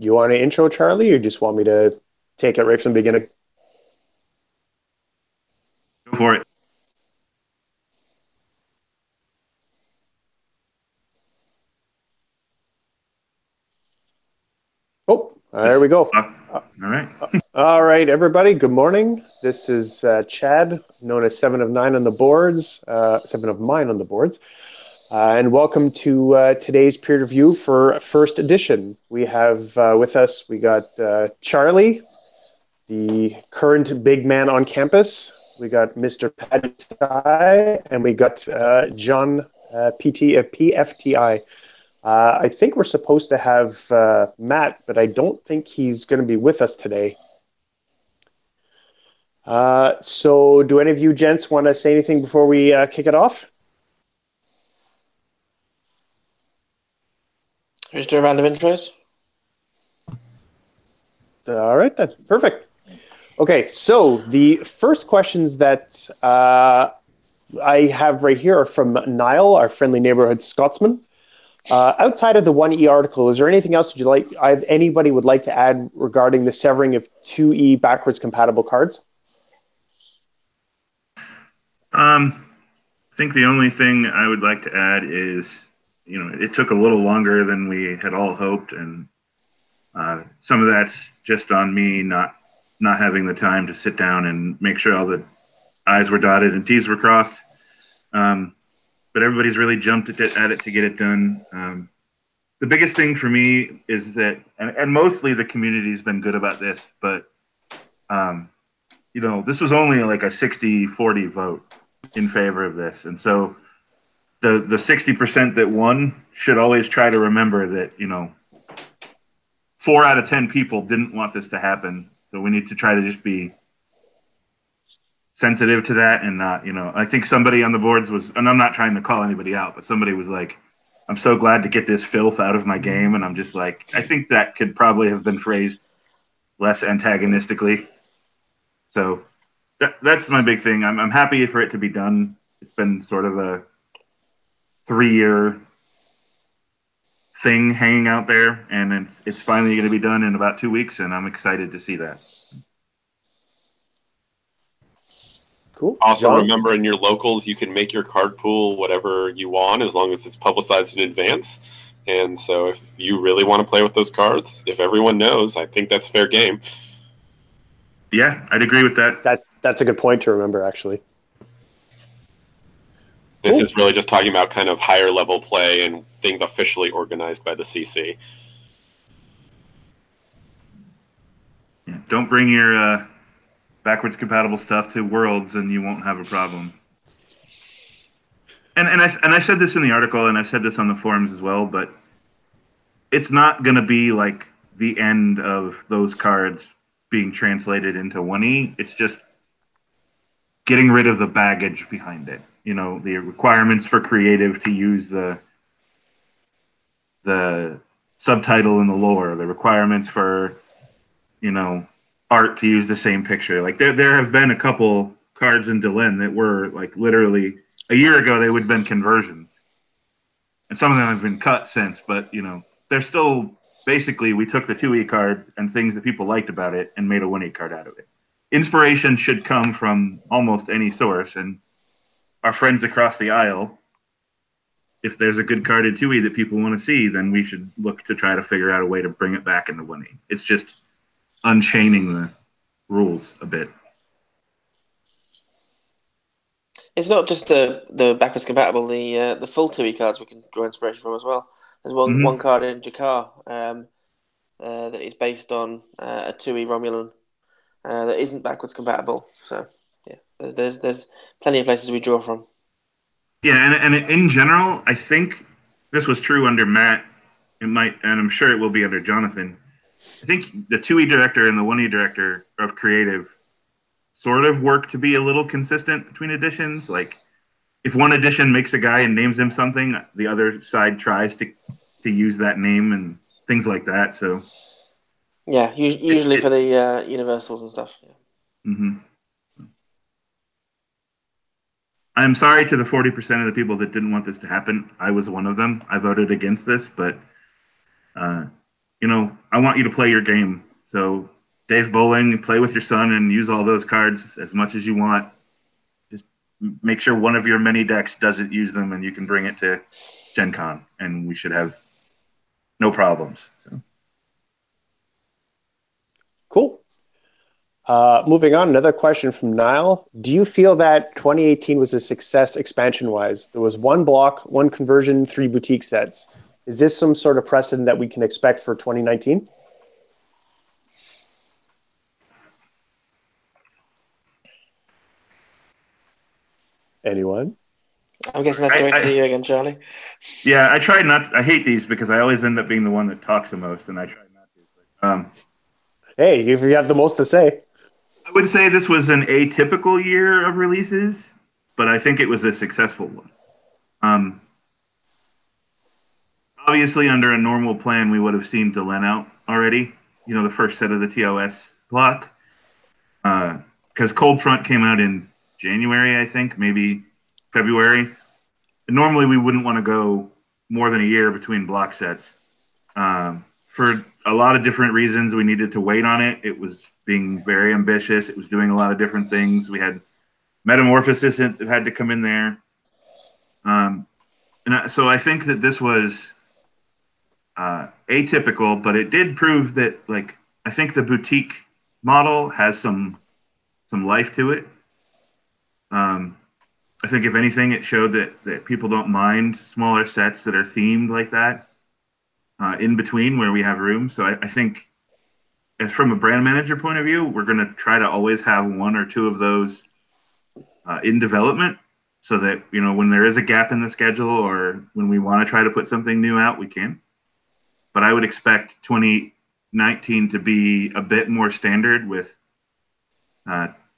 You want to intro, Charlie, or just want me to take it right from the beginning? Go for it. Oh, there Just we go. all right. All right, everybody. Good morning. This is Chad, known as Seven of Nine on the boards, Seven of Mine on the boards, and welcome to today's peer review for first edition. We have with us, we got Charlie, the current big man on campus. We got Mr. Paddy, and we got John PFTI. I think we're supposed to have Matt, but I don't think he's going to be with us today. So do any of you gents want to say anything before we kick it off? Just do a round of intros. All right, then. Perfect. Okay, so the first questions that I have right here are from Niall, our friendly neighborhood Scotsman. Outside of the 1E article, is there anything else anybody would like to add regarding the severing of 2E backwards compatible cards? I think the only thing I would like to add is, it took a little longer than we had all hoped, and some of that's just on me not having the time to sit down and make sure all the I's were dotted and T's were crossed. But everybody's really jumped at it to get it done. The biggest thing for me is that, and mostly the community's been good about this, but this was only like a 60-40 vote in favor of this. And so the 60% that won should always try to remember that, 4 out of 10 people didn't want this to happen. So we need to try to just be sensitive to that and not, I think somebody on the boards was, and I'm not trying to call anybody out, but somebody was like, I'm so glad to get this filth out of my game. And I'm just like, I think that could probably have been phrased less antagonistically. So that's my big thing. I'm happy for it to be done. It's been sort of a 3-year thing hanging out there, and it's finally going to be done in about 2 weeks, and I'm excited to see that. Cool. Also, John? remember in your locals, you can make your card pool whatever you want as long as it's publicized in advance. And so if you really want to play with those cards, if everyone knows, I think that's fair game. Yeah, I'd agree with that. That's a good point to remember, actually. This Cool. is really just talking about kind of higher level play and things officially organized by the CC. Yeah, don't bring your backwards compatible stuff to Worlds, and you won't have a problem. And I said this in the article, and I've said this on the forums as well, but it's not going to be like the end of those cards being translated into 1E. It's just getting rid of the baggage behind it. The requirements for creative to use the subtitle and the lore, the requirements for, art to use the same picture. Like there have been a couple cards in Delenn that were like literally a year ago they would have been conversions. And some of them have been cut since, but they're still basically we took the 2E card and things that people liked about it and made a 1E card out of it. Inspiration should come from almost any source, and our friends across the aisle, if there's a good card in 2E that people want to see, then we should look to try to figure out a way to bring it back into 1E. It's just unchaining the rules a bit. It's not just the backwards compatible, the full 2E cards we can draw inspiration from as well. There's one card in Jakar that is based on a 2E Romulan that isn't backwards compatible. So yeah, there's plenty of places we draw from. Yeah, and in general, I think this was true under Matt. It might, and I'm sure it will be under Jonathan. I think the 2E director and the 1E director of creative sort of work to be a little consistent between editions. Like, if one edition makes a guy and names him something, the other side tries to use that name and things like that. So, yeah, usually for the universals and stuff. Yeah. Mm-hmm. I'm sorry to the 40% of the people that didn't want this to happen. I was one of them. I voted against this, but I want you to play your game. So Dave Bowling, play with your son and use all those cards as much as you want. Just make sure one of your many decks doesn't use them, and you can bring it to Gen Con, and we should have no problems. So. Cool. Moving on, another question from Niall. Do you feel that 2018 was a success expansion-wise? There was one block, one conversion, 3 boutique sets. Is this some sort of precedent that we can expect for 2019? Anyone? I'm guessing that's directed to you again, Charlie. Yeah, I try not. I hate these because I always end up being the one that talks the most, and I try not to. But, hey, if you have the most to say. I would say this was an atypical year of releases, but I think it was a successful one. Obviously, under a normal plan, we would have seen Delenn out already. The first set of the TOS block, because Cold Front came out in January, I think, maybe February. And normally, we wouldn't want to go more than a year between block sets. For a lot of different reasons, we needed to wait on it. It was being very ambitious. It was doing a lot of different things. We had Metamorphosis that had to come in there. So I think that this was atypical, but it did prove that, I think the boutique model has some life to it. I think if anything, it showed that people don't mind smaller sets that are themed like that in between where we have room. So I think, as from a brand manager point of view, we're going to try to always have 1 or 2 of those in development, so that when there is a gap in the schedule or when we want to try to put something new out, we can. But I would expect 2019 to be a bit more standard with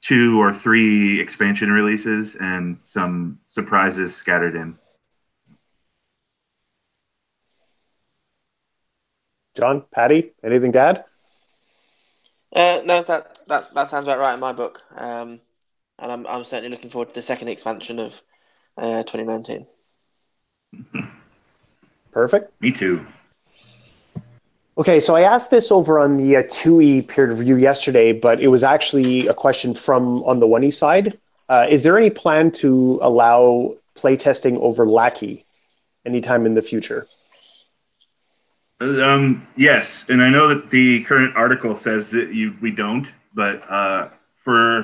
2 or 3 expansion releases and some surprises scattered in. John, Patty, anything to add? No, that sounds about right in my book. And I'm certainly looking forward to the second expansion of 2019. Perfect. Me too. Okay, so I asked this over on the 2E peer review yesterday, but it was actually a question from on the 1E side. Is there any plan to allow playtesting over Lackey anytime in the future? Yes, and I know that the current article says that we don't, but for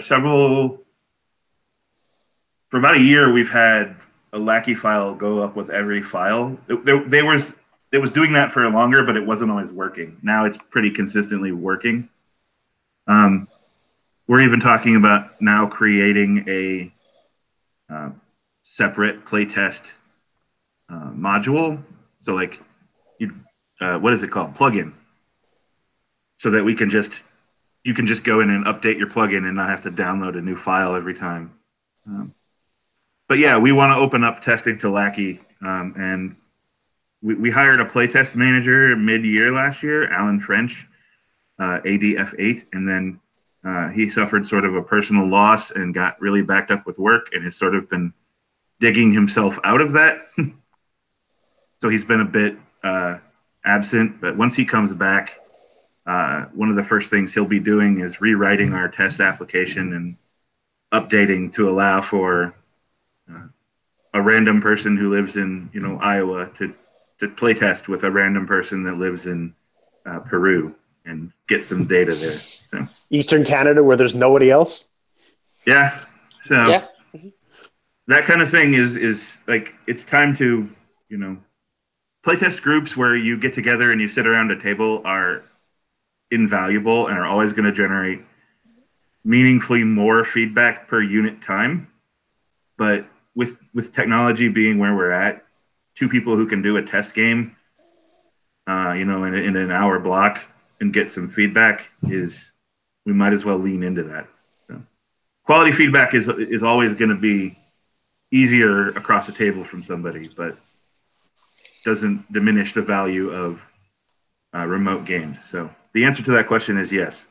about a year, we've had a Lackey file go up with every file. It was doing that for longer, but it wasn't always working. Now it's pretty consistently working. We're even talking about now creating a separate playtest module. So what is it called? Plugin. So that you can just go in and update your plugin and not have to download a new file every time. But yeah, we want to open up testing to Lackey, and we hired a playtest manager mid-year last year, Alan French, ADF8, and then he suffered sort of a personal loss and got really backed up with work and has sort of been digging himself out of that. So he's been a bit absent, but once he comes back, one of the first things he'll be doing is rewriting our test application and updating to allow for a random person who lives in Iowa to play test with a random person that lives in Peru and get some data there. So. Eastern Canada, where there's nobody else. Yeah. So that kind of thing is like, it's time to playtest groups where you get together and you sit around a table are invaluable and are always going to generate meaningfully more feedback per unit time. But with technology being where we're at, 2 people who can do a test game, in an hour block and get some feedback we might as well lean into that. So, quality feedback is always going to be easier across the table from somebody, but doesn't diminish the value of remote games. So the answer to that question is yes.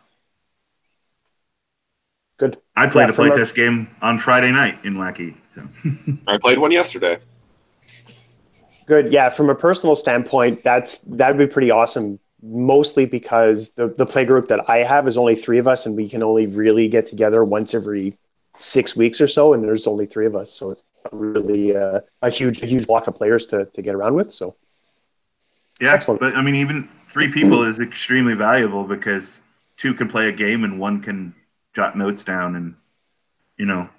Good. I played a playtest game on Friday night in Lackey. So. I played one yesterday. Good. Yeah, from a personal standpoint, that'd be pretty awesome mostly because the play group that I have is only three of us, and we can only really get together once every 6 weeks or so, and there's only three of us, so it's not really a huge block of players to get around with. So Yeah, excellent. but I mean, even 3 people is extremely valuable because 2 can play a game and 1 can jot notes down, and you know.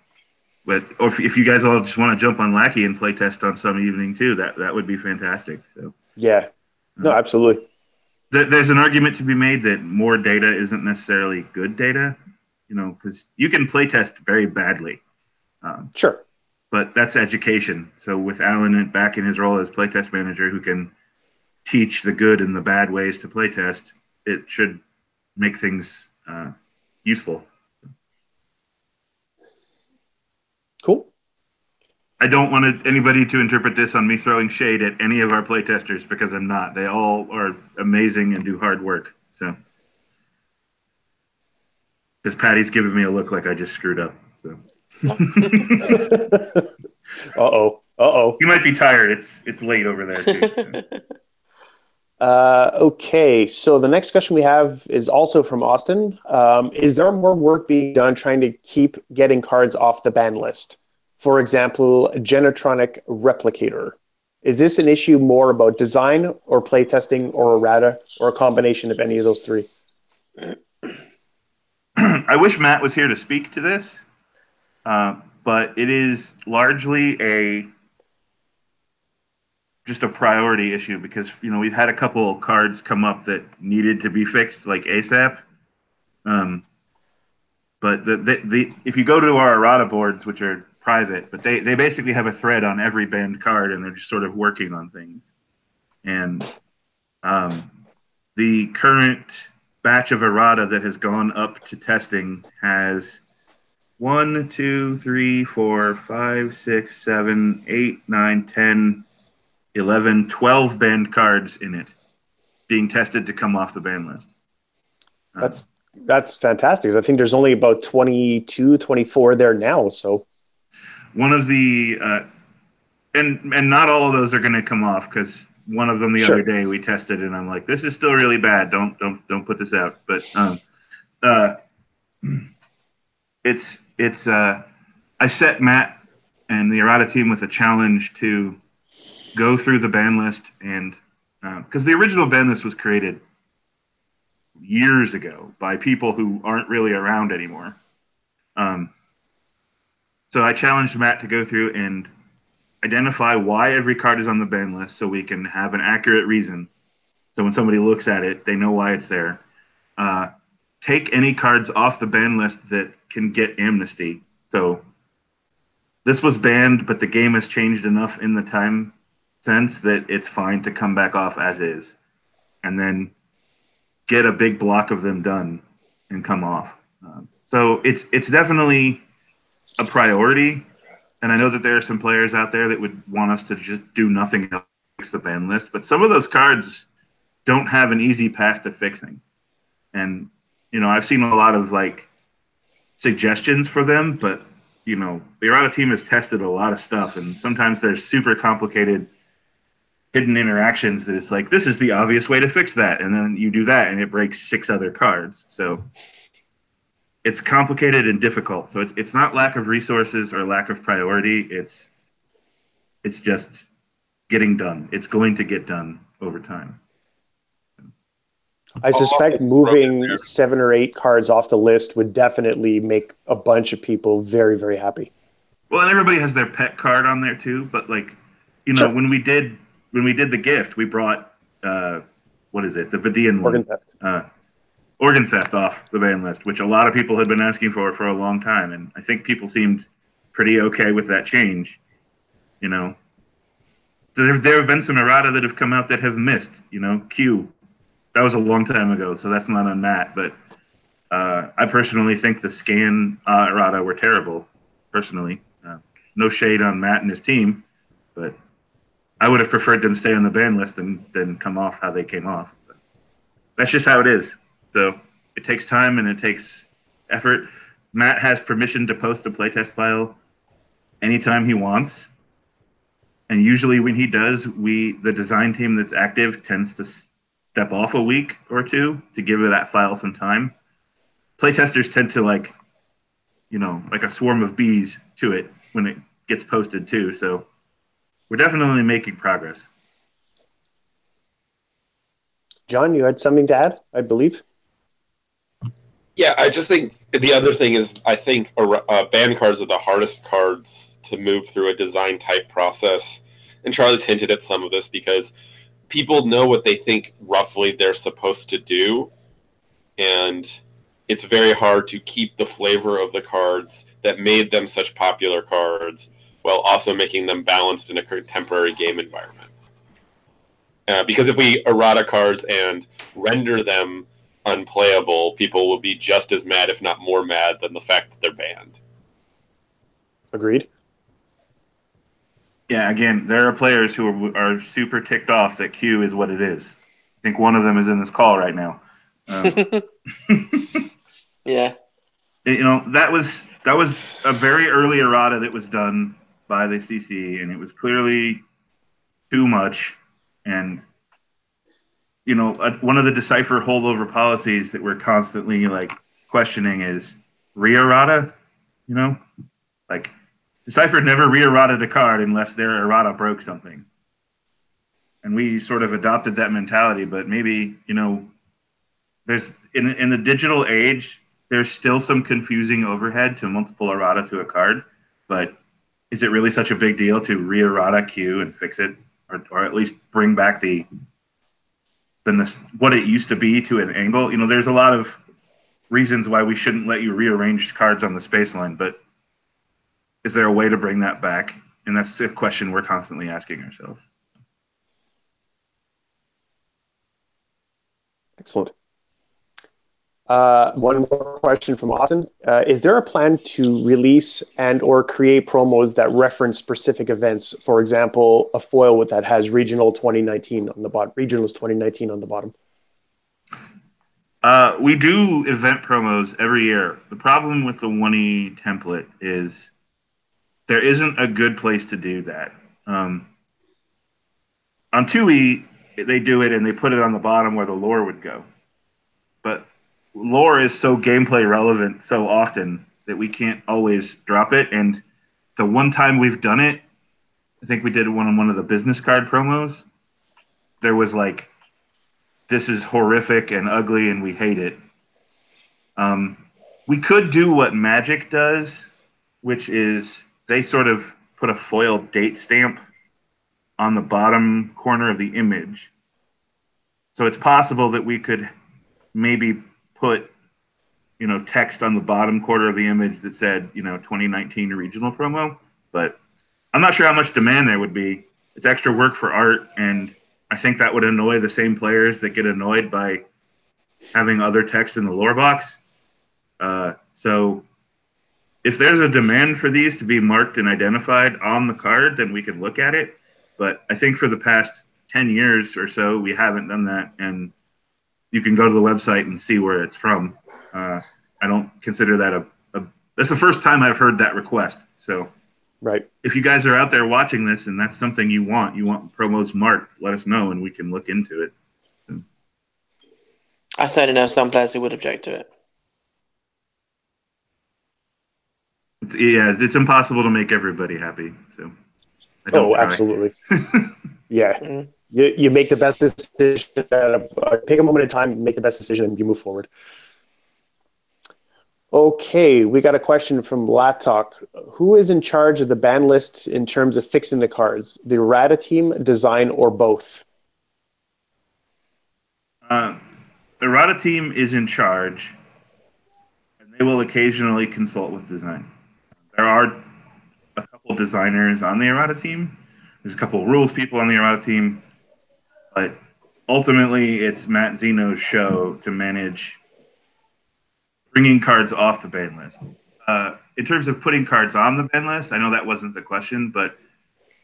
But or if you guys all just want to jump on Lackey and play test on some evening too, that would be fantastic. So Yeah, no, uh, absolutely. there's an argument to be made that more data isn't necessarily good data, because you can play test very badly, um, Sure. but that's education. So with Alan back in his role as playtest manager, who can teach the good and the bad ways to playtest, it should make things useful. Cool. I don't want anybody to interpret this on me throwing shade at any of our playtesters because I'm not. They all are amazing and do hard work. So, because Patty's giving me a look like I just screwed up. So, Uh-oh. Uh-oh. you might be tired. It's late over there too. So. Okay, so the next question we have is also from Austin. Is there more work being done trying to keep getting cards off the ban list? For example, Genetronic Replicator. Is this an issue more about design or playtesting or errata or a combination of any of those three? I wish Matt was here to speak to this, but it is largely just a priority issue because we've had a couple cards come up that needed to be fixed like ASAP. But if you go to our errata boards, which are private, but they basically have a thread on every banned card, and they're just sort of working on things. And the current batch of errata that has gone up to testing has 1, 2, 3, 4, 5, 6, 7, 8, 9, 10, 11, 12 banned cards in it being tested to come off the ban list. That's fantastic. I think there's only about 22, 24 there now. So one of the and not all of those are going to come off because one of them the other day we tested and I'm like, this is still really bad. Don't put this out. But I set Matt and the errata team with a challenge to go through the ban list and because the original ban list was created years ago by people who aren't really around anymore. So I challenged Matt to go through and identify why every card is on the ban list so we can have an accurate reason. So when somebody looks at it, they know why it's there. Take any cards off the ban list that can get amnesty. So this was banned, but the game has changed enough in the time since that it's fine to come back off as is. And then get a big block of them done and come off. So it's definitely a priority. And I know that there are some players out there that would want us to just do nothing else to fix the ban list. But some of those cards don't have an easy path to fixing. And, I've seen a lot of suggestions for them, but, the errata team has tested a lot of stuff. And sometimes there's super complicated hidden interactions that it's like, this is the obvious way to fix that. And then you do that and it breaks 6 other cards. So it's complicated and difficult. So it's not lack of resources or lack of priority. It's just getting done. It's going to get done over time. I suspect moving 7 or 8 cards off the list would definitely make a bunch of people very, very happy. Well, and everybody has their pet card on there too. But when we did the gift, we brought what is it? The Vidian Organ one. Theft. Organ Theft off the ban list, which a lot of people had been asking for a long time, and I think people seemed pretty okay with that change. So there have been some errata that have come out that have missed. Q, that was a long time ago, so that's not on Matt. But I personally think the scan errata were terrible. Personally, no shade on Matt and his team, but I would have preferred them stay on the ban list than come off how they came off. But that's just how it is. So it takes time and it takes effort. Matt has permission to post a playtest file anytime he wants. And usually when he does, the design team that's active tends to step off a week or two to give that file some time. Playtesters tend to like a swarm of bees to it when it gets posted too. So we're definitely making progress. John, you had something to add, I believe. Yeah, I just think the other thing is I think band cards are the hardest cards to move through a design type process. And Charlie's hinted at some of this because people know what they think roughly they're supposed to do, and it's very hard to keep the flavor of the cards that made them such popular cards while also making them balanced in a contemporary game environment. Because if we errata cards and render them unplayable, people will be just as mad, if not more mad, than the fact that they're banned. Agreed. Yeah, again, there are players who are super ticked off that Q is what it is. I think one of them is in this call right now. Yeah. That was a very early errata that was done by the CC, and it was clearly too much. And one of the Decipher holdover policies that we're constantly like questioning is re-errata. Like Decipher never re-errated a card unless their errata broke something, and we sort of adopted that mentality. But maybe there's in the digital age, there's still some confusing overhead to multiple errata to a card, but is it really such a big deal to re-errata Q and fix it, or at least bring back what it used to be to an angle? There's a lot of reasons why we shouldn't let you rearrange cards on the space line, but is there a way to bring that back? And that's a question we're constantly asking ourselves. Excellent. One more question from Austin. Is there a plan to release and or create promos that reference specific events? For example, a foil that has Regional 2019 on the bottom. Regionals 2019 on the bottom. We do event promos every year. The problem with the 1E template is there isn't a good place to do that. On 2E, they do it and they put it on the bottom where the lore would go. But lore is so gameplay relevant so often that we can't always drop it. And the one time we've done it, I think we did one of the business card promos. There was like, this is horrific and ugly and we hate it. We could do what Magic does, which is they sort of put a foil date stamp on the bottom corner of the image. So it's possible that we could maybe put, text on the bottom corner of the image that said, 2019 regional promo. But I'm not sure how much demand there would be. It's extra work for art, and I think that would annoy the same players that get annoyed by having other text in the lore box. So if there's a demand for these to be marked and identified on the card, then we could look at it. But I think for the past 10 years or so, we haven't done that. And you can go to the website and see where it's from. I don't consider that that's the first time I've heard that request. So right. If you guys are out there watching this and that's something you want promos marked, let us know and we can look into it. I certainly know some players who would object to it. It's impossible to make everybody happy. So I don't try. Absolutely. Yeah. Mm-hmm. You make the best decision. Take a moment in time, make the best decision, and you move forward. Okay, we got a question from Latok. Who is in charge of the ban list in terms of fixing the cards? The errata team, design, or both? The errata team is in charge, and they will occasionally consult with design. There are a couple designers on the errata team. There's a couple rules people on the errata team, but ultimately it's Matt Zeno's show to manage bringing cards off the ban list. In terms of putting cards on the ban list, I know that wasn't the question, but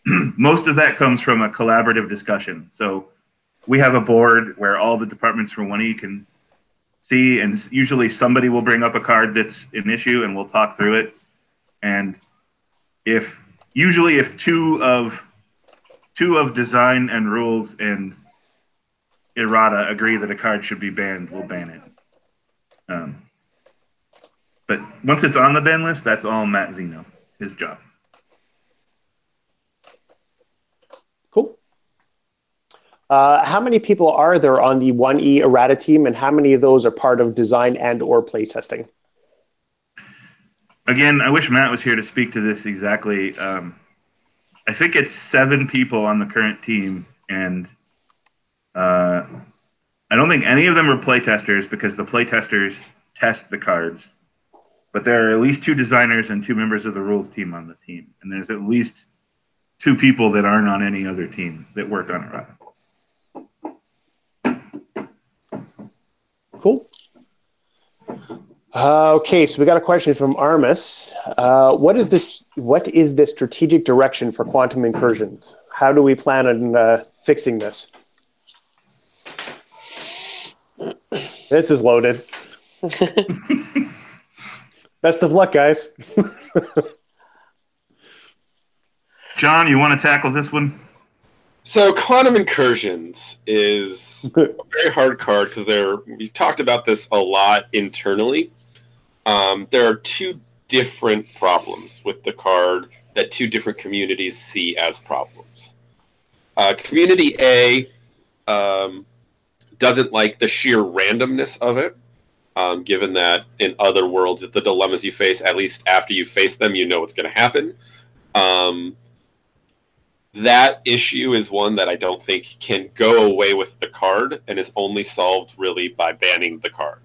most of that comes from a collaborative discussion. So we have a board where all the departments from 1E can see, and usually somebody will bring up a card that's an issue and we'll talk through it. And if two of design and rules and errata agree that a card should be banned, we'll ban it. But once it's on the ban list, that's all Matt Zeno, his job. Cool. How many people are there on the 1E errata team, and how many of those are part of design and or playtesting? Again, I wish Matt was here to speak to this exactly. I think it's 7 people on the current team, and I don't think any of them are playtesters because the playtesters test the cards. But there are at least 2 designers and 2 members of the rules team on the team. And there's at least 2 people that aren't on any other team that work on errata. Cool. Okay, so we got a question from Armis. What is the strategic direction for quantum incursions? How do we plan on fixing this? This is loaded. Best of luck, guys. John, you want to tackle this one? So quantum incursions is a very hard card because we've talked about this a lot internally. There are 2 different problems with the card that 2 different communities see as problems. Community A doesn't like the sheer randomness of it, given that in other worlds, the dilemmas you face, at least after you face them, you know what's going to happen. That issue is one that I don't think can go away with the card and is only solved really by banning the card.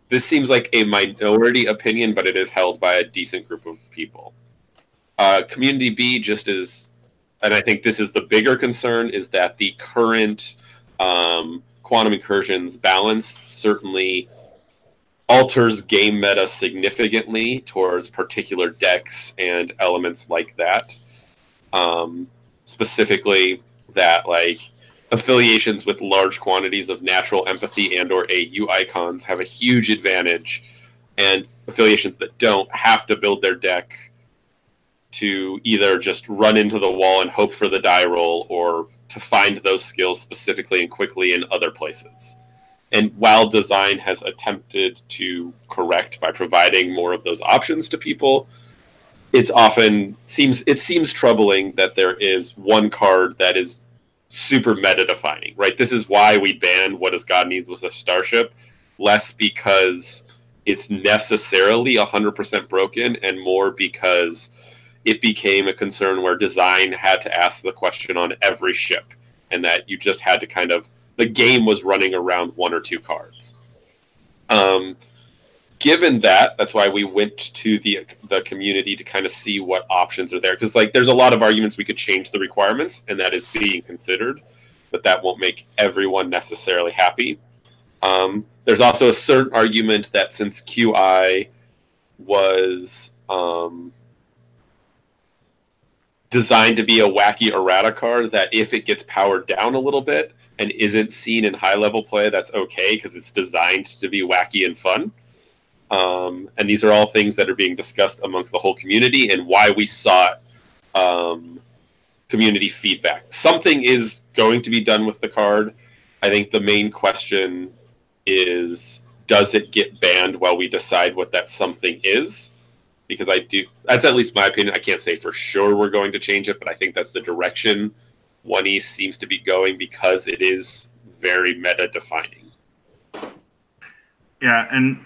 This seems like a minority opinion, but it is held by a decent group of people. Community B just is, and I think this is the bigger concern, is that the current quantum incursions balance certainly alters game meta significantly towards particular decks and elements like that. Specifically that like affiliations with large quantities of natural empathy and or AU icons have a huge advantage, and affiliations that don't have to build their deck to either just run into the wall and hope for the die roll, or to find those skills specifically and quickly in other places. And while design has attempted to correct by providing more of those options to people, it seems troubling that there is one card that is super meta defining, right? This is why we banned What Does God Need with a Starship, less because it's necessarily 100% broken and more because it became a concern where design had to ask the question on every ship, and that you just had to the game was running around 1 or 2 cards. Given that's why we went to the community to kind of see what options are there. Because there's a lot of arguments we could change the requirements, and that is being considered, but that won't make everyone necessarily happy. There's also a certain argument that since QI was designed to be a wacky errata card, that if it gets powered down a little bit and isn't seen in high-level play, that's okay, because it's designed to be wacky and fun. And these are all things that are being discussed amongst the whole community, and why we sought community feedback. Something is going to be done with the card. I think the main question is, does it get banned while we decide what that something is? Because that's at least my opinion. I can't say for sure we're going to change it, but I think that's the direction 1E seems to be going, because it is very meta defining. Yeah, and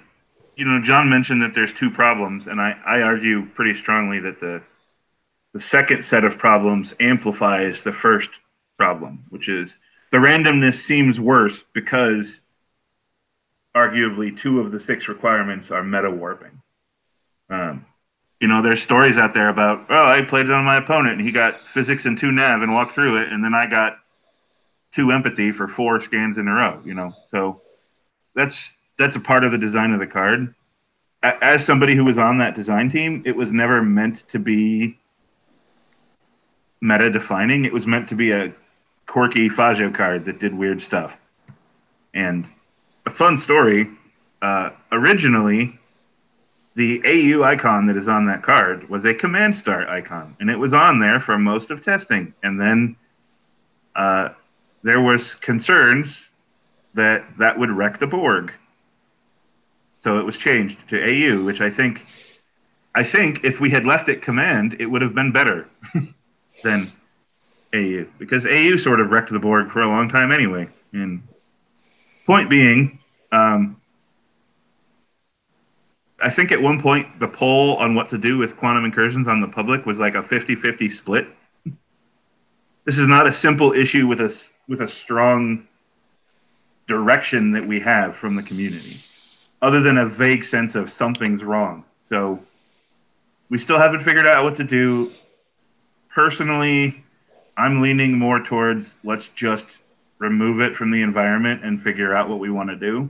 John mentioned that there's 2 problems, and I argue pretty strongly that the second set of problems amplifies the first problem, which is the randomness seems worse because arguably 2 of the 6 requirements are meta warping. There's stories out there about, I played it on my opponent and he got physics and 2 nav and walked through it, and then I got 2 empathy for 4 scans in a row, So that's a part of the design of the card. As somebody who was on that design team, it was never meant to be meta defining. It was meant to be a quirky Fajo card that did weird stuff. And a fun story, originally, the AU icon that is on that card was a command start icon, and it was on there for most of testing. And then there was concerns that would wreck the Borg. So it was changed to AU, which I think if we had left it command, it would have been better than AU, because AU sort of wrecked the Borg for a long time anyway. And point being, I think at one point the poll on what to do with quantum incursions on the public was like a 50-50 split. This is not a simple issue with a strong direction that we have from the community, other than a vague sense of something's wrong. So we still haven't figured out what to do. Personally, I'm leaning more towards let's just remove it from the environment and figure out what we want to do.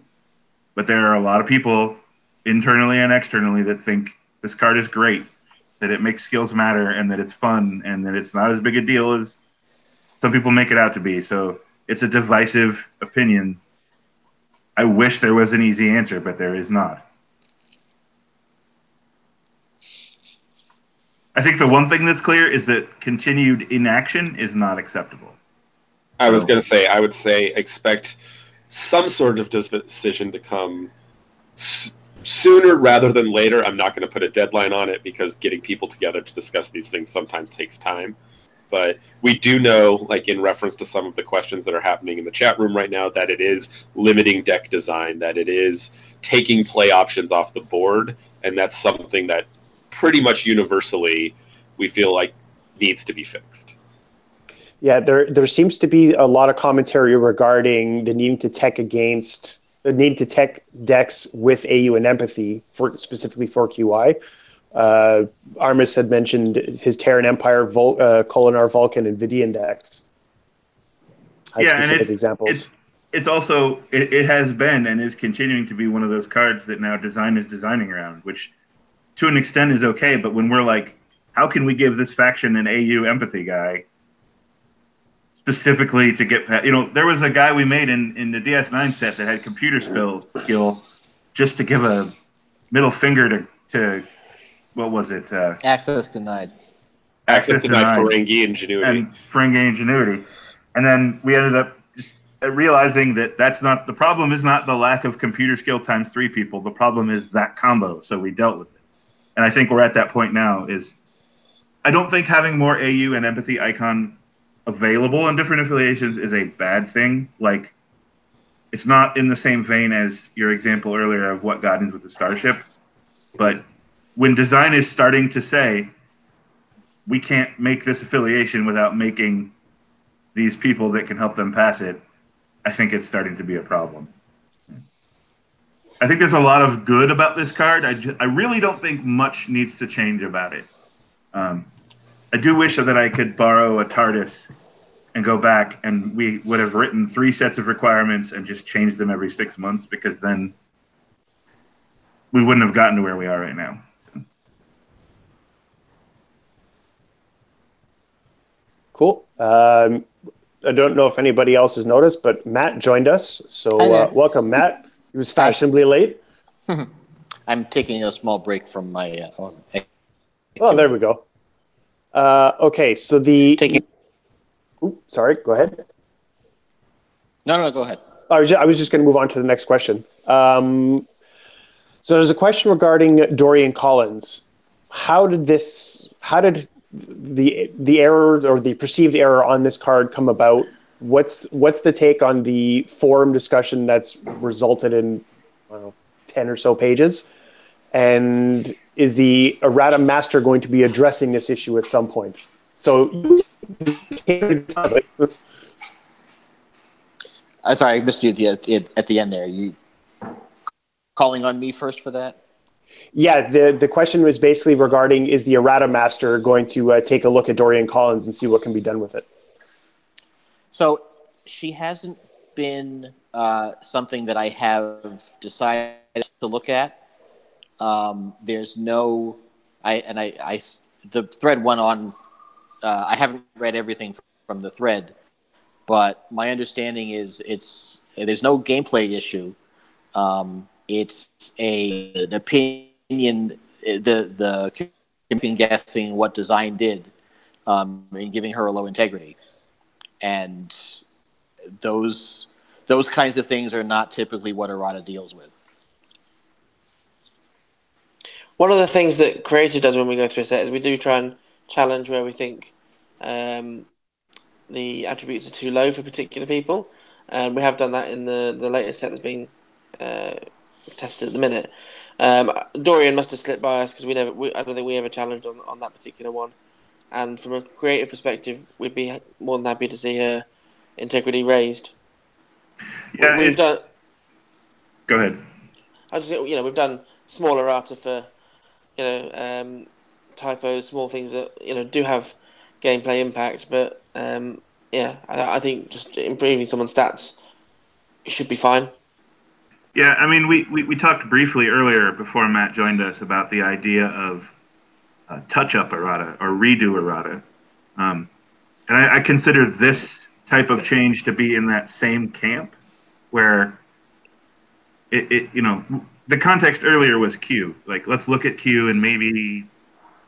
But there are a lot of people internally and externally that think this card is great, that it makes skills matter, and that it's fun, and that it's not as big a deal as some people make it out to be. So it's a divisive opinion. I wish there was an easy answer, but there is not. I think the one thing that's clear is that continued inaction is not acceptable. I was going to say, I would say expect some sort of decision to come sooner rather than later. I'm not going to put a deadline on it because getting people together to discuss these things sometimes takes time. But we do know, like in reference to some of the questions that are happening in the chat room right now, that it is limiting deck design, that it is taking play options off the board, and that's something that pretty much universally we feel like needs to be fixed. Yeah, there seems to be a lot of commentary regarding the need to tech decks with AU and empathy specifically for QI. Armis had mentioned his Terran Empire, Kolinar, Vulcan, and Vidian decks. And it's also it has been and is continuing to be one of those cards that now design is designing around, which to an extent is okay. But when we're like, how can we give this faction an AU empathy guy specifically to get past? There was a guy we made in the DS9 set that had computer skill just to give a middle finger to what was it? Access denied. Access denied Ferengi Ingenuity. And then we ended up just realizing that that's not the problem. Is not the lack of computer skill times 3 people. The problem is that combo. So we dealt with it. And I think we're at that point now. I don't think having more AU and empathy icon available in different affiliations is a bad thing. Like, it's not in the same vein as your example earlier of what got into the Starship. But when design is starting to say, we can't make this affiliation without making these people that can help them pass it, I think it's starting to be a problem. I think there's a lot of good about this card. I really don't think much needs to change about it. I do wish that I could borrow a TARDIS and go back and we would have written 3 sets of requirements and just changed them every 6 months, because then we wouldn't have gotten to where we are right now. So. Cool. I don't know if anybody else has noticed, but Matt joined us. So welcome, Matt. He was fashionably late. I'm taking a small break from my... Oh, there we go. Okay, so sorry, go ahead. No, go ahead. I was just going to move on to the next question. So there's a question regarding Dorian Collins. How did the error or the perceived error on this card come about? What's the take on the forum discussion that's resulted in 10 or so pages? And is the errata master going to be addressing this issue at some point? So, sorry, I missed you at the end there. You calling on me first for that? Yeah, the question was basically regarding, is the errata master going to take a look at Dorian Collins and see what can be done with it? So she hasn't been something that I have decided to look at. There's no, the thread went on. I haven't read everything from the thread, but my understanding is there's no gameplay issue. It's an opinion. The community guessing what design did, and giving her a low integrity, and those kinds of things are not typically what errata deals with. One of the things that creative does when we go through a set is we do try and challenge where we think the attributes are too low for particular people, and we have done that in the latest set that's being tested at the minute. Dorian must have slipped by us because I don't think we ever challenged on that particular one. And from a creative perspective, we'd be more than happy to see her integrity raised. Yeah, we've done. Go ahead. We've done smaller errata for typos, small things that do have gameplay impact. But I think just improving someone's stats should be fine. Yeah, I mean, we talked briefly earlier before Matt joined us about the idea of touch-up errata or redo errata. And I consider this type of change to be in that same camp where the context earlier was Q. Like, let's look at Q and maybe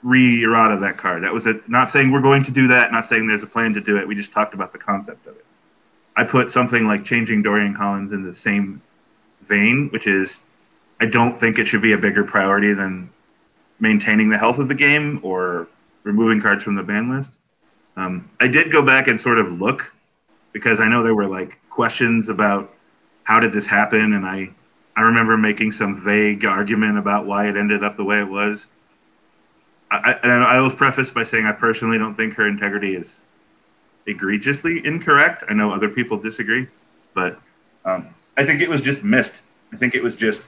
re-errata that card. That was it. Not saying we're going to do that, not saying there's a plan to do it. We just talked about the concept of it. I put something like changing Dorian Collins in the same vein, which is I don't think it should be a bigger priority than maintaining the health of the game or removing cards from the ban list. I did go back and sort of look because I know there were like questions about how did this happen, and I remember making some vague argument about why it ended up the way it was. I will preface by saying I personally don't think her integrity is egregiously incorrect. I know other people disagree, but I think it was just missed. I think it was just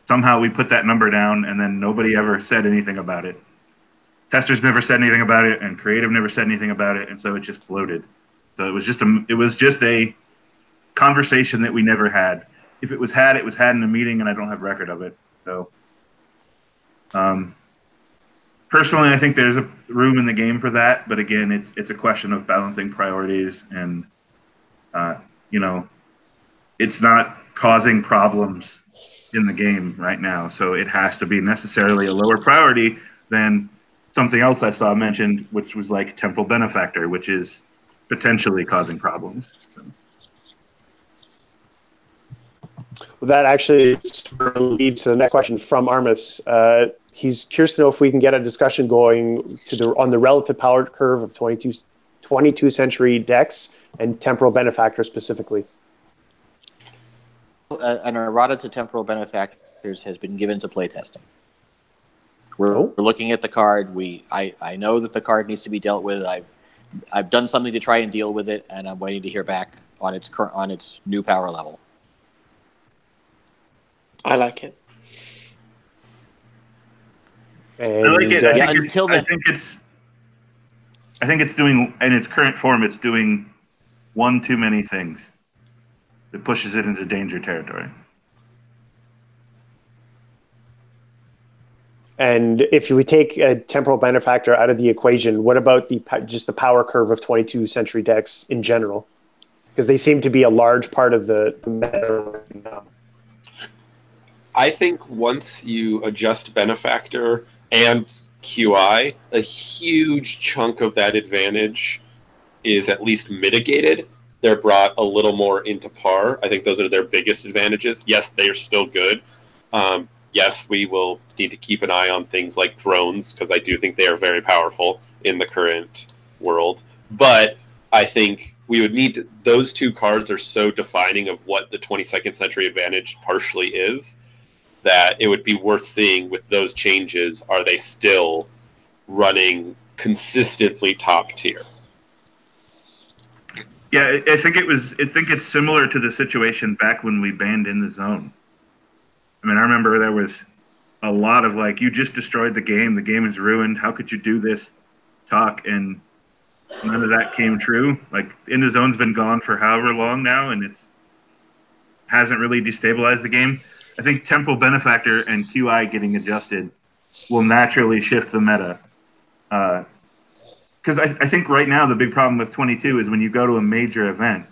somehow we put that number down and then nobody ever said anything about it. Testers never said anything about it, and creative never said anything about it, and so it just floated. So it was just a conversation that we never had. If it was had in a meeting, and I don't have record of it. So, personally, I think there's a room in the game for that, but again, it's a question of balancing priorities, and it's not causing problems in the game right now, so it has to be necessarily a lower priority than something else I saw mentioned, which was like Temporal Benefactor, which is potentially causing problems. So. Well, that actually sort of leads to the next question from Armis. He's curious to know if we can get a discussion going on the relative power curve of 22nd century decks and Temporal Benefactor specifically. An errata to Temporal Benefactors has been given to playtesting. We're looking at the card. I know that the card needs to be dealt with. I've done something to try and deal with it, and I'm waiting to hear back on its new power level. I like it. And, I like it. I think it's doing in its current form. It's doing one too many things. It pushes it into danger territory. And if we take a Temporal Benefactor out of the equation, what about just the power curve of 22nd century decks in general? Because they seem to be a large part of the meta right now. I think once you adjust Benefactor and QI, a huge chunk of that advantage is at least mitigated. They're brought a little more into par. I think those are their biggest advantages. Yes, they are still good. Yes, we will need to keep an eye on things like drones, because I do think they are very powerful in the current world. But I think we would need to, those two cards are so defining of what the 22nd century advantage partially is, that it would be worth seeing with those changes, are they still running consistently top tier? Yeah, I think it's similar to the situation back when we banned In the Zone. I mean, I remember there was a lot of like, you just destroyed the game is ruined, how could you do this talk, and none of that came true. Like, In the Zone's been gone for however long now, and it hasn't really destabilized the game. I think Temporal Benefactor and QI getting adjusted will naturally shift the meta. Because I think right now the big problem with 22 is when you go to a major event,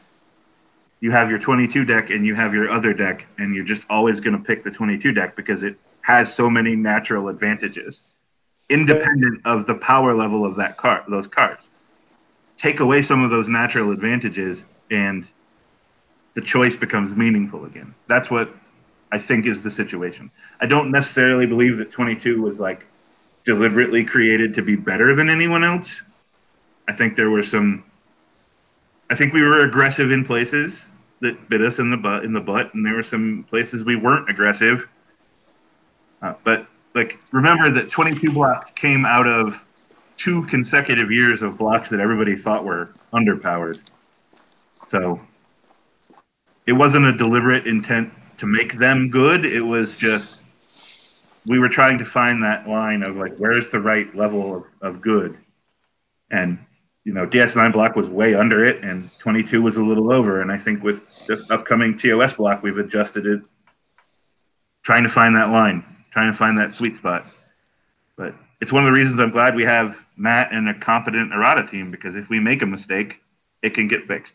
you have your 22 deck and you have your other deck, and you're just always going to pick the 22 deck because it has so many natural advantages, independent of the power level of those cards. Take away some of those natural advantages, and the choice becomes meaningful again. That's what I think is the situation. I don't necessarily believe that 22 was like deliberately created to be better than anyone else. I think there were some. I think we were aggressive in places that bit us in the butt, and there were some places we weren't aggressive. But like, remember that 22 block came out of 2 consecutive years of blocks that everybody thought were underpowered. So it wasn't a deliberate intent to make them good. It was just we were trying to find that line of like, where's the right level of good? And, you know, DS9 block was way under it, and 22 was a little over. And I think with the upcoming TOS block, we've adjusted it, trying to find that line, trying to find that sweet spot. But it's one of the reasons I'm glad we have Matt and a competent errata team, because if we make a mistake, it can get fixed.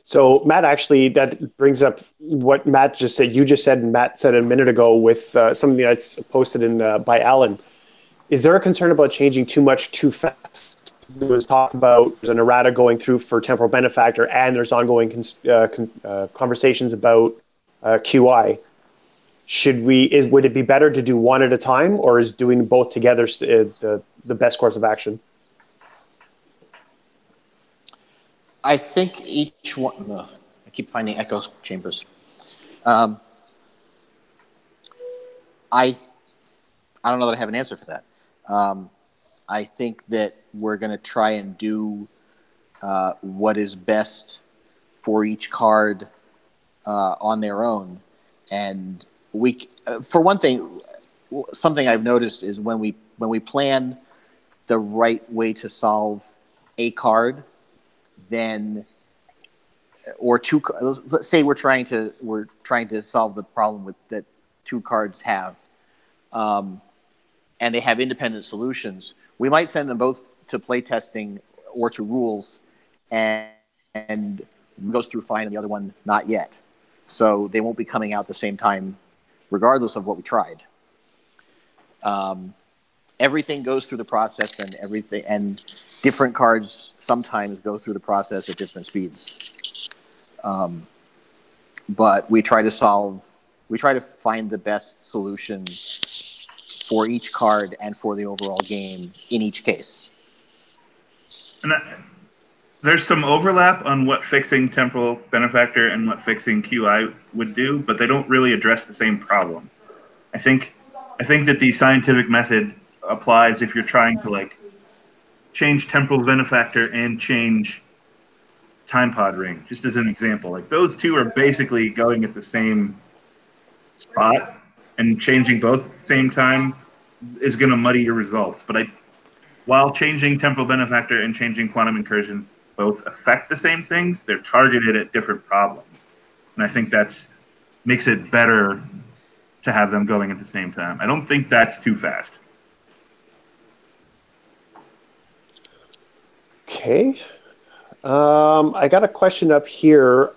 So Matt, actually, that brings up what Matt just said. You just said, and Matt said a minute ago with something that's posted in by Alan. Is there a concern about changing too much too fast? There was talk about there's an errata going through for temporal benefactor, and there's ongoing conversations about QI. Would it be better to do one at a time, or is doing both together the best course of action? I think each one. I keep finding echo chambers. I don't know that I have an answer for that. I think that we're going to try and do what is best for each card on their own, and for one thing, something I've noticed is when we plan the right way to solve a card, then let's say we're trying to solve the problem that 2 cards have, and they have independent solutions. We might send them both to playtesting or to rules, and goes through fine, and the other one not yet. So they won't be coming out at the same time, regardless of what we tried. Everything goes through the process, and different cards sometimes go through the process at different speeds. But we try to find the best solution for each card and for the overall game in each case. And there's some overlap on what fixing temporal benefactor and what fixing QI would do, but they don't really address the same problem. I think that the scientific method applies if you're trying to like change temporal benefactor and change time pod ring, just as an example. Like those 2 are basically going at the same spot, and changing both at the same time is going to muddy your results. But while changing temporal benefactor and changing quantum incursions both affect the same things, they're targeted at different problems. And I think makes it better to have them going at the same time. I don't think that's too fast. Okay. I got a question up here.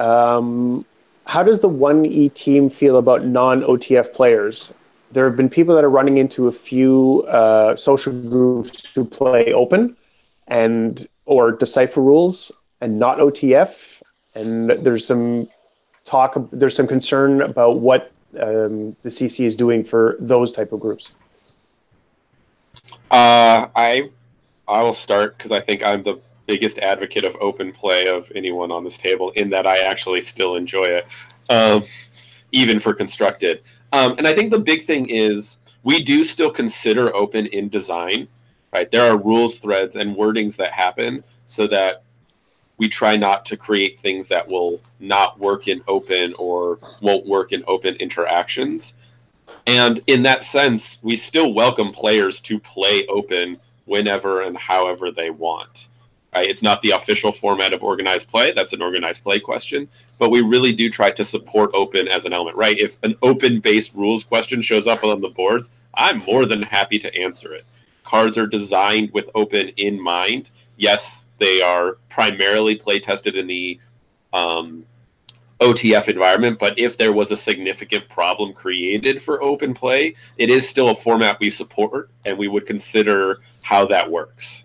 How does the 1E team feel about non-OTF players? There have been people that are running into a few social groups who play open or decipher rules and not OTF. And there's some concern about what the CC is doing for those type of groups. I will start because I think I'm the biggest advocate of open play of anyone on this table, in that I actually still enjoy it, even for constructed. And I think the big thing is we do still consider open in design, right? There are rules threads and wordings that happen so that we try not to create things that will not work in open or won't work in open interactions. And in that sense, we still welcome players to play open whenever and however they want. Right? It's not the official format of organized play. That's an organized play question. But we really do try to support open as an element, right? If an open-based rules question shows up on the boards, I'm more than happy to answer it. Cards are designed with open in mind. Yes, they are primarily play-tested in the OTF environment, but if there was a significant problem created for open play, it is still a format we support, and we would consider how that works.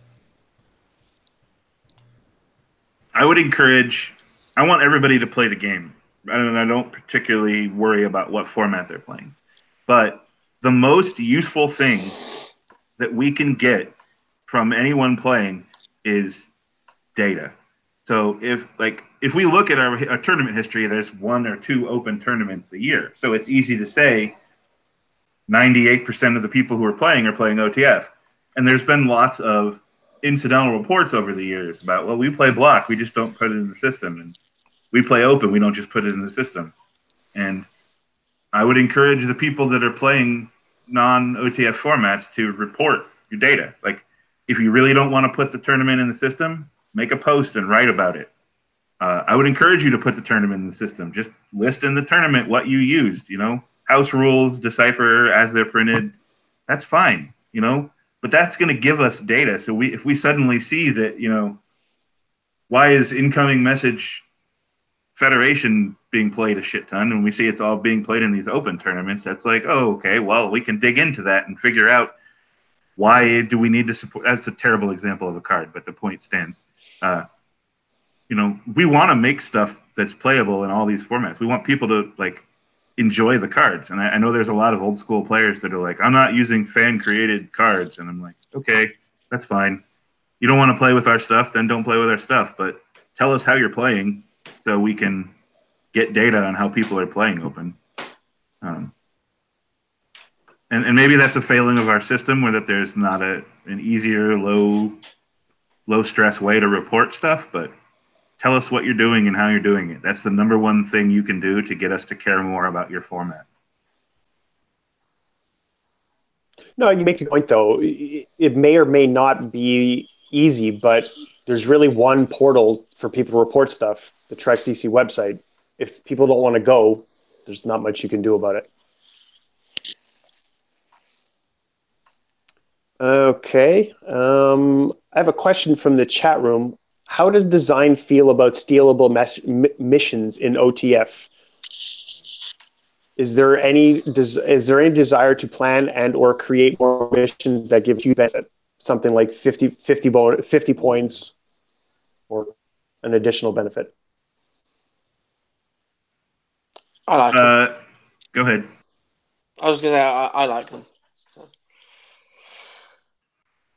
I would encourage. I want everybody to play the game, and I don't particularly worry about what format they're playing. But the most useful thing that we can get from anyone playing is data. So if we look at our tournament history, there's 1 or 2 open tournaments a year. So it's easy to say 98% of the people who are playing OTF. And there's been lots of incidental reports over the years about, well, we play block, we just don't put it in the system. And we play open, we don't just put it in the system. And I would encourage the people that are playing non-OTF formats to report your data. Like, if you really don't want to put the tournament in the system, make a post and write about it. I would encourage you to put the tournament in the system. Just list in the tournament what you used, house rules, decipher as they're printed. That's fine, but that's going to give us data. So if we suddenly see that, why is incoming message Federation being played a shit ton, and we see it's all being played in these open tournaments, that's like, oh, okay, well, we can dig into that and figure out why do we need to support. That's a terrible example of a card, but the point stands. We want to make stuff that's playable in all these formats. We want people to enjoy the cards, and I know there's a lot of old school players that are like, I'm not using fan created cards, and I'm like, okay, that's fine. You don't want to play with our stuff, then don't play with our stuff, but tell us how you're playing so we can get data on how people are playing open. And maybe that's a failing of our system, where that there's not an easier, low stress way to report stuff, but tell us what you're doing and how you're doing it. That's the number one thing you can do to get us to care more about your format. No, you make a point, though. It may or may not be easy, but there's really one portal for people to report stuff, the Trek CC website. If people don't want to go, there's not much you can do about it. Okay. I have a question from the chat room. How does design feel about stealable missions in OTF? Is there any desire to plan and or create more missions that give you benefit? Something like 50 points or an additional benefit? I like them. Go ahead. I was going to say I like them.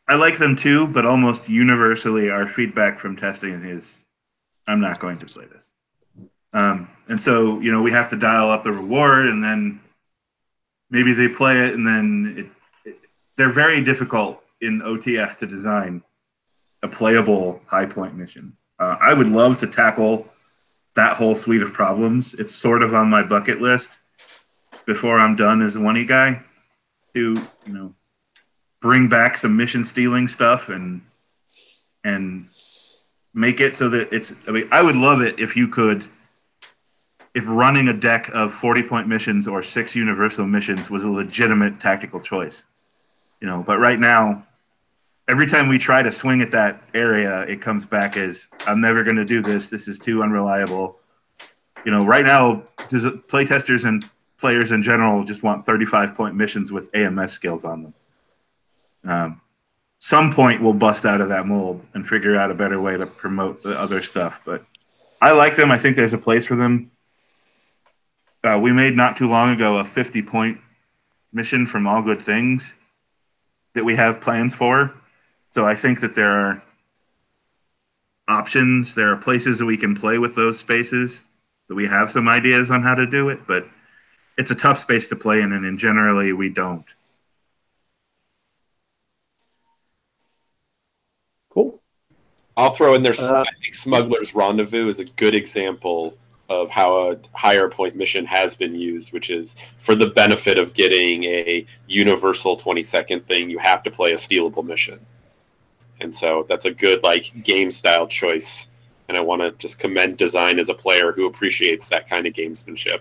I like them too, but almost universally our feedback from testing is, I'm not going to play this. And so, we have to dial up the reward, and then maybe they play it, and then they're very difficult in OTF to design a playable high point mission. I would love to tackle that whole suite of problems. It's sort of on my bucket list before I'm done as a 1E guy to, bring back some mission stealing stuff and make it so that I would love it if running a deck of 40-point missions or 6 universal missions was a legitimate tactical choice. But right now, every time we try to swing at that area, it comes back as, I'm never going to do this. This is too unreliable. Right now, playtesters and players in general just want 35-point missions with AMS skills on them. Some point we'll bust out of that mold and figure out a better way to promote the other stuff. But I like them. I think there's a place for them. We made not too long ago a 50-point mission from All Good Things that we have plans for. So I think that there are options. There are places that we can play with those spaces, that we have some ideas on how to do it, but it's a tough space to play in, and generally we don't. Cool. I'll throw in there. I think Smuggler's Rendezvous is a good example of how a higher point mission has been used, which is for the benefit of getting a universal 20-second thing, you have to play a stealable mission. And so that's a good game style choice. And I want to just commend design as a player who appreciates that kind of gamesmanship.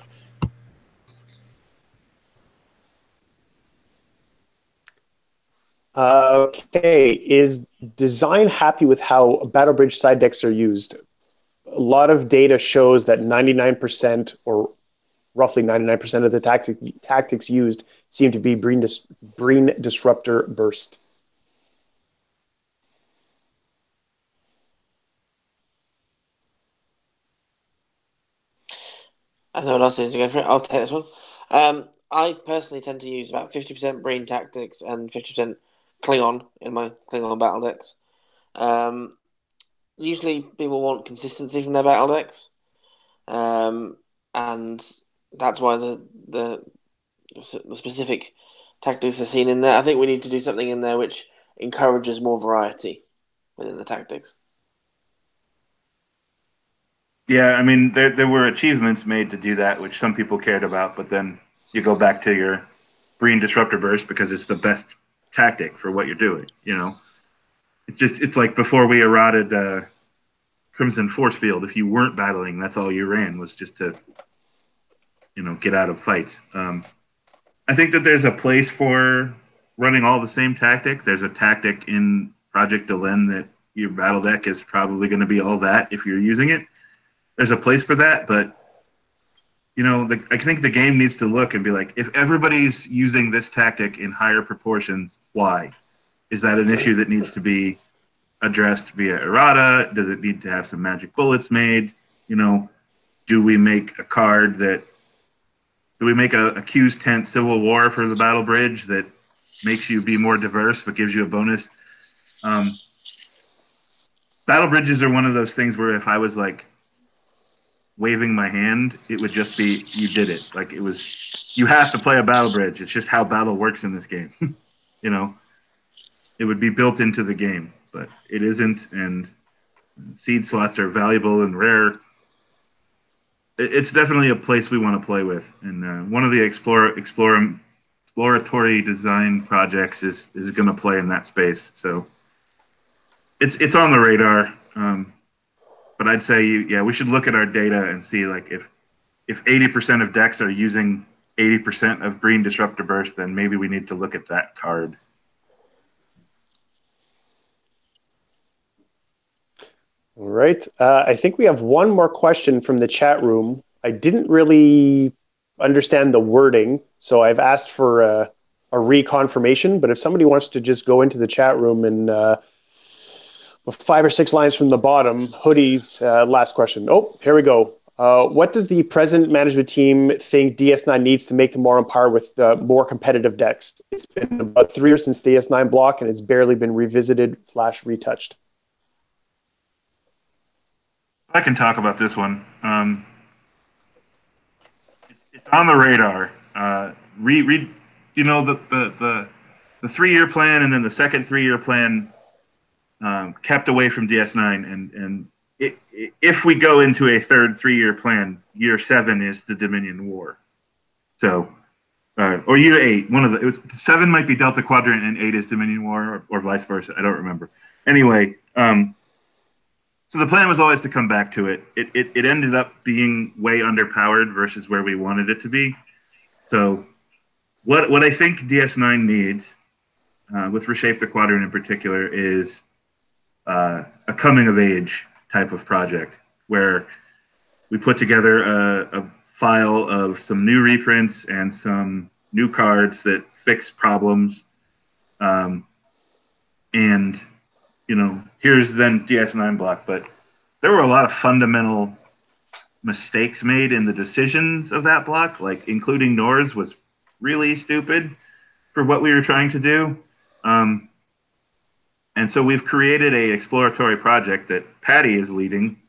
Okay, is design happy with how Battle Bridge side decks are used? A lot of data shows that 99% or roughly 99% of the tactics used seem to be Breen Disruptor Burst. I know what else to go for it. I'll take this one. I personally tend to use about 50% Breen Tactics and 50% Klingon in my Klingon battle decks. Usually people want consistency from their battle decks. And that's why the specific tactics are seen in there. I think we need to do something in there which encourages more variety within the tactics. Yeah, I mean, there were achievements made to do that, which some people cared about, but then you go back to your Breen Disruptor Burst because it's the best tactic for what you're doing. It's like before we eroded Crimson Force Field. If you weren't battling, that's all you ran was just to get out of fights. I think that there's a place for running all the same tactic. There's a tactic in Project Delenn that your battle deck is probably going to be all that if you're using it. There's a place for that, but I think the game needs to look and be like, if everybody's using this tactic in higher proportions, why? Is that an issue that needs to be addressed via errata? Does it need to have some magic bullets made? Do we make a card that do we make a accused tent Civil War for the battle bridge that makes you be more diverse but gives you a bonus? Battle bridges are one of those things where if I was like waving my hand, it would just be you did it. Like it was you have to play a battle bridge. It's just how battle works in this game. It would be built into the game, but it isn't, and seed slots are valuable and rare. It's definitely a place we want to play with, and one of the exploratory design projects is going to play in that space. So it's on the radar. But I'd say, we should look at our data and see like if 80% of decks are using 80% of Breen Disruptor Burst, then maybe we need to look at that card. All right. I think we have one more question from the chat room. I didn't really understand the wording, so I've asked for a reconfirmation. But if somebody wants to just go into the chat room and with 5 or 6 lines from the bottom, Hoodie's last question. Oh, here we go. What does the present management team think DS9 needs to make them more on par with more competitive decks? It's been about 3 years since the DS9 block, and it's barely been revisited/retouched. I can talk about this one. It's on the radar. The 3-year plan and then the second 3-year plan kept away from DS9, and if we go into a third 3-year plan, year 7 is the Dominion War. So, or year 8, one of the 7 might be Delta Quadrant and 8 is Dominion War, or vice versa. I don't remember. Anyway. So the plan was always to come back to it. It ended up being way underpowered versus where we wanted it to be. So what I think DS9 needs, with Reshape the Quadrant in particular, is a coming-of-age type of project where we put together a file of some new reprints and some new cards that fix problems. And here's then DS9 block, but there were a lot of fundamental mistakes made in the decisions of that block, like including Nors was really stupid for what we were trying to do. And so we've created a exploratory project that Patty is leading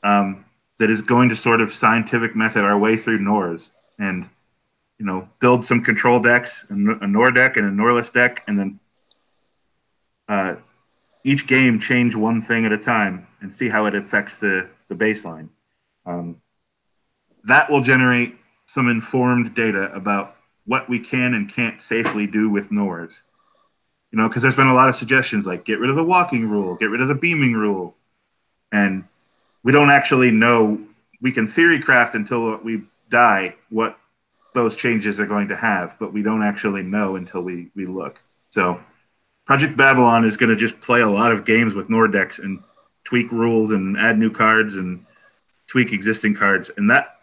that is going to sort of scientific method our way through Nors and, build some control decks, a Nor deck and a Norless deck, and then each game change one thing at a time and see how it affects the baseline. That will generate some informed data about what we can and can't safely do with Nors. Because there's been a lot of suggestions like get rid of the walking rule, get rid of the beaming rule. And we don't actually know. We can theory craft until we die what those changes are going to have, but we don't actually know until we look. So Project Babylon is going to just play a lot of games with Nordex and tweak rules and add new cards and tweak existing cards. And that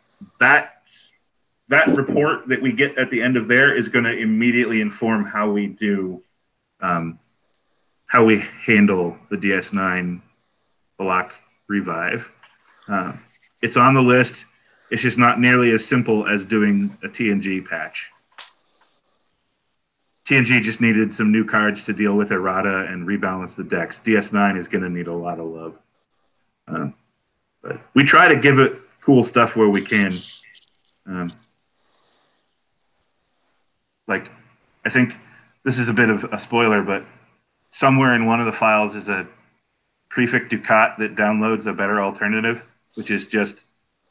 report that we get at the end of there is going to immediately inform how we do, how we handle the DS9 block revive. It's on the list. It's just not nearly as simple as doing a TNG patch. TNG just needed some new cards to deal with errata and rebalance the decks. DS9 is going to need a lot of love. But we try to give it cool stuff where we can. Like, I think this is a bit of a spoiler, but somewhere in one of the files is a prefix Ducat that downloads a better alternative, which is just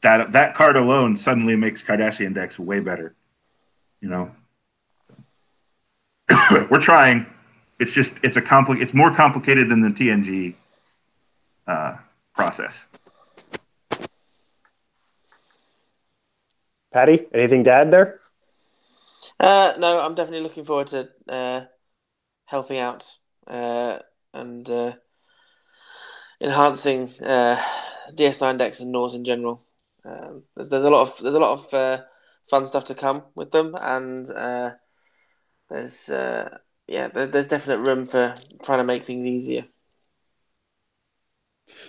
that card alone suddenly makes Cardassian decks way better. You know, we're trying. It's more complicated than the TNG process. Patty, anything to add there? No, I'm definitely looking forward to helping out and enhancing DS9 decks and Norse in general. There's a lot of fun stuff to come with them, and there's definite room for trying to make things easier.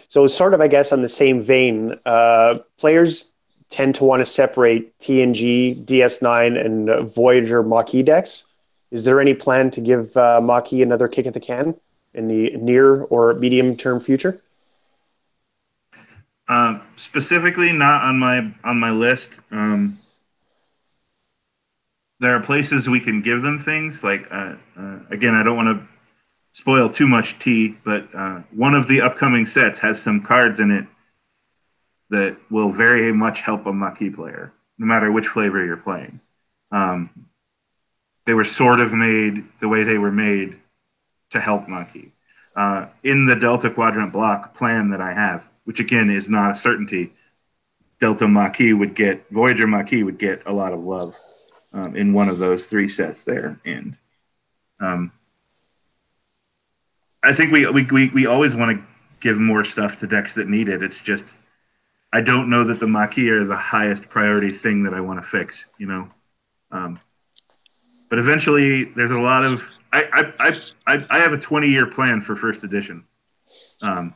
So sort of, I guess, on the same vein, players tend to want to separate TNG, DS9, and Voyager Maquis decks. Is there any plan to give Maquis another kick at the can in the near or medium-term future? Specifically, not on my list. There are places we can give them things. Like again, I don't want to spoil too much tea, but one of the upcoming sets has some cards in it that will very much help a Maquis player, no matter which flavor you're playing. They were sort of made the way they were made to help Maquis. In the Delta Quadrant block plan that I have, which again is not a certainty, Voyager Maquis would get a lot of love in one of those three sets there. And I think we always want to give more stuff to decks that need it. It's just I don't know that the Maquis are the highest priority thing that I want to fix, you know. But eventually, there's a lot of I have a 20-year plan for first edition, and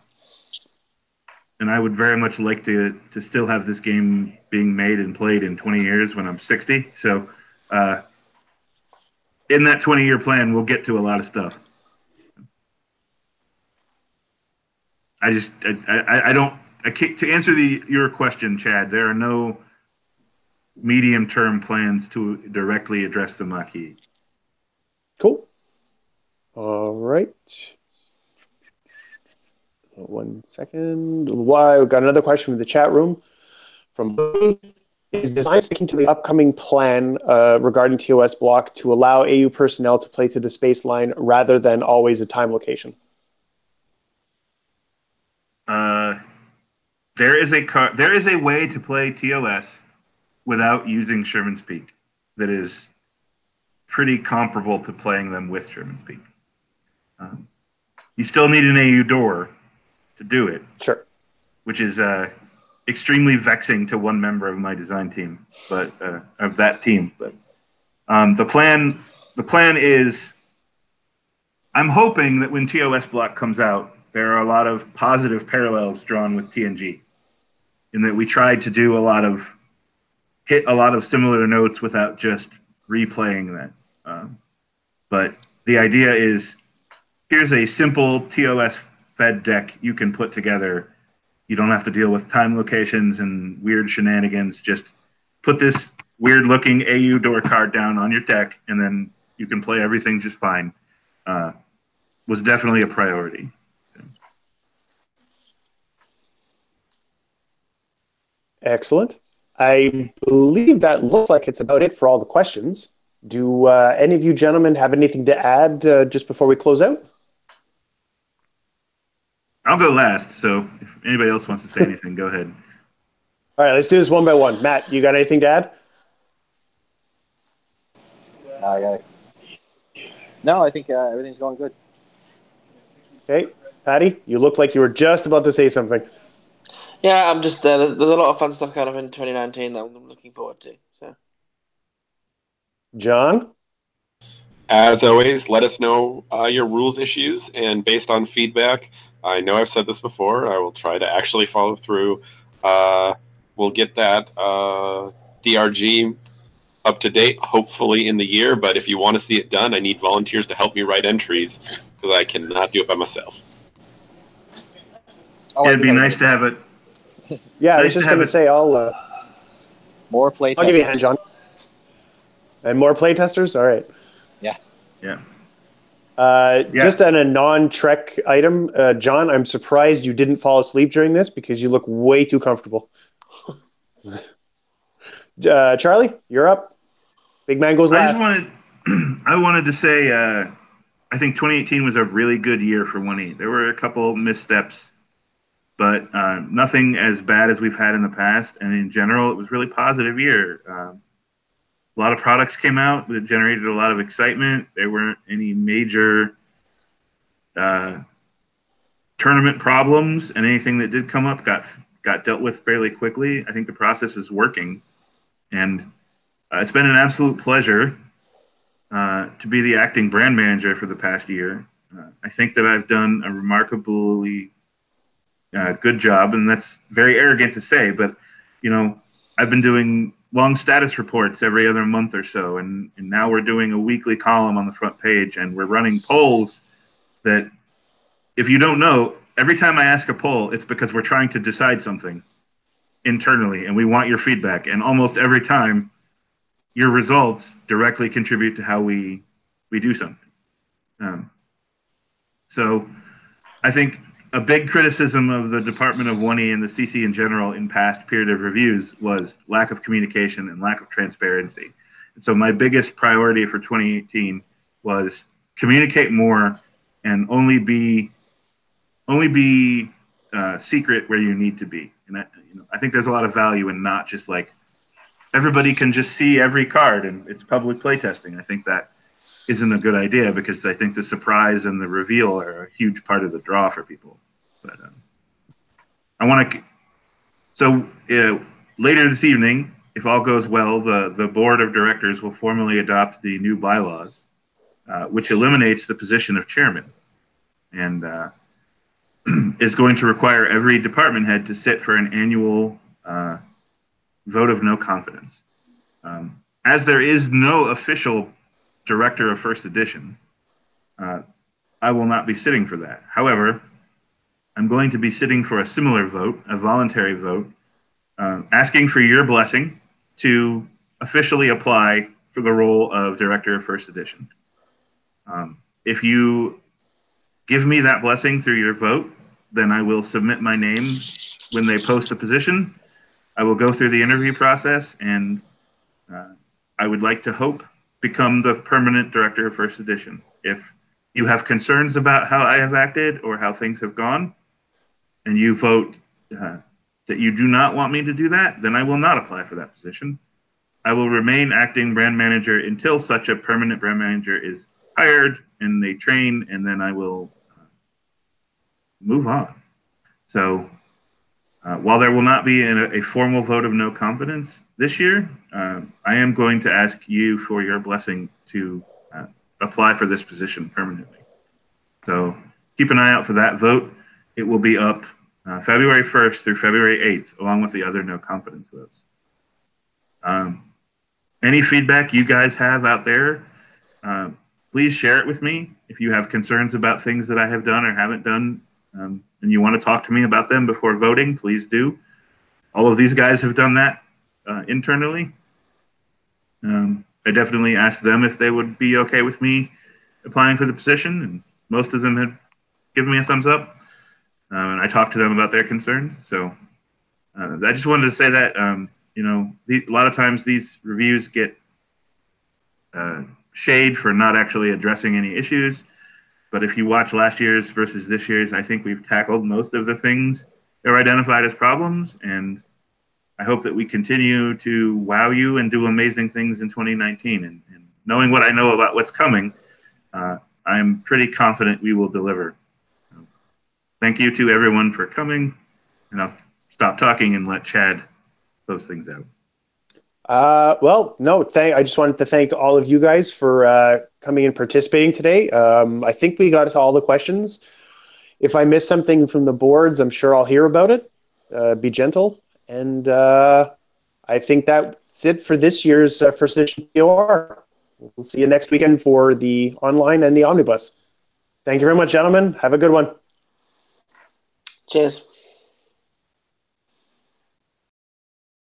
I would very much like to still have this game being made and played in 20 years when I'm 60. So, in that 20-year plan, we'll get to a lot of stuff. To answer your question, Chad, there are no medium-term plans to directly address the Maquis. Cool. All right. 1 second. Why? We've got another question from the chat room. From is design sticking to the upcoming plan regarding TOS block to allow AU personnel to play to the space line rather than always a time location? There is a way to play TOS without using Sherman's Peak that is pretty comparable to playing them with Sherman's Peak. You still need an AU door to do it. Sure. Which is extremely vexing to one member of my design team, but of that team. But the plan is, I'm hoping that when TOS block comes out, there are a lot of positive parallels drawn with TNG, in that we tried to do hit a lot of similar notes without just replaying that. But the idea is, here's a simple TOS fed deck you can put together. You don't have to deal with time locations and weird shenanigans. Just put this weird looking AU door card down on your deck, and then you can play everything just fine. Was definitely a priority. Excellent. I believe that looks like it's about it for all the questions. Do any of you gentlemen have anything to add just before we close out? I'll go last, so if anybody else wants to say anything, go ahead. All right, let's do this one by one. Matt, you got anything to add? No, I think everything's going good. Okay, Patty, you look like you were just about to say something. Yeah, I'm just there's a lot of fun stuff coming up in 2019 that I'm looking forward to. So, John? As always, let us know your rules issues, and based on feedback, I know I've said this before, I will try to actually follow through we'll get that DRG up to date, hopefully in the year. But if you want to see it done, I need volunteers to help me write entries because I cannot do it by myself. Oh, it'd be nice to have it. Yeah, I was just going to say, more play. I'll give you a hand, John. And more playtesters? All right. Yeah. Just on a non-Trek item, John, I'm surprised you didn't fall asleep during this because you look way too comfortable. Charlie, you're up. Big man goes last. I wanted to say, I think 2018 was a really good year for 1E. There were a couple missteps, but nothing as bad as we've had in the past. And in general, it was a really positive year. A lot of products came out that generated a lot of excitement. There weren't any major tournament problems, and anything that did come up got dealt with fairly quickly. I think the process is working, and it's been an absolute pleasure to be the acting brand manager for the past year. I think that I've done a remarkably good job, and that's very arrogant to say, but I've been doing long status reports every other month or so, and now we're doing a weekly column on the front page, and we're running polls that, if you don't know, every time I ask a poll, it's because we're trying to decide something internally, and we want your feedback, and almost every time your results directly contribute to how we do something. So I think a big criticism of the Department of 1E and the CC in general in past period of reviews was lack of communication and lack of transparency. And so my biggest priority for 2018 was communicate more and only be secret where you need to be. And I think there's a lot of value in not just like everybody can just see every card and it's public playtesting. I think that isn't a good idea because I think the surprise and the reveal are a huge part of the draw for people. But I want to. So later this evening, if all goes well, the board of directors will formally adopt the new bylaws, which eliminates the position of chairman, and is going to require every department head to sit for an annual vote of no confidence. As there is no official director of first edition, I will not be sitting for that. However, I'm going to be sitting for a similar vote, a voluntary vote, asking for your blessing to officially apply for the role of director of first edition. If you give me that blessing through your vote, then I will submit my name when they post the position. I will go through the interview process, and I would like to hope become the permanent director of first edition. If you have concerns about how I have acted or how things have gone, and you vote that you do not want me to do that, then I will not apply for that position. I will remain acting brand manager until such a permanent brand manager is hired and they train, and then I will move on. So while there will not be a formal vote of no confidence this year, I am going to ask you for your blessing to apply for this position permanently. So keep an eye out for that vote. It will be up February 1st through February 8th, along with the other no confidence votes. Any feedback you guys have out there, please share it with me. If you have concerns about things that I have done or haven't done, and you want to talk to me about them before voting, please do. All of these guys have done that internally. I definitely asked them if they would be okay with me applying for the position, and most of them had given me a thumbs up. And I talked to them about their concerns. So I just wanted to say that, a lot of times these reviews get shade for not actually addressing any issues. But if you watch last year's versus this year's, I think we've tackled most of the things that were identified as problems. And I hope that we continue to wow you and do amazing things in 2019. And knowing what I know about what's coming, I'm pretty confident we will deliver. Thank you to everyone for coming. And I'll stop talking and let Chad close things out. I just wanted to thank all of you guys for coming and participating today. I think we got to all the questions. If I missed something from the boards, I'm sure I'll hear about it. Be gentle. And I think that's it for this year's First Edition POR. We'll see you next weekend for the online and the omnibus. Thank you very much, gentlemen. Have a good one. Cheers.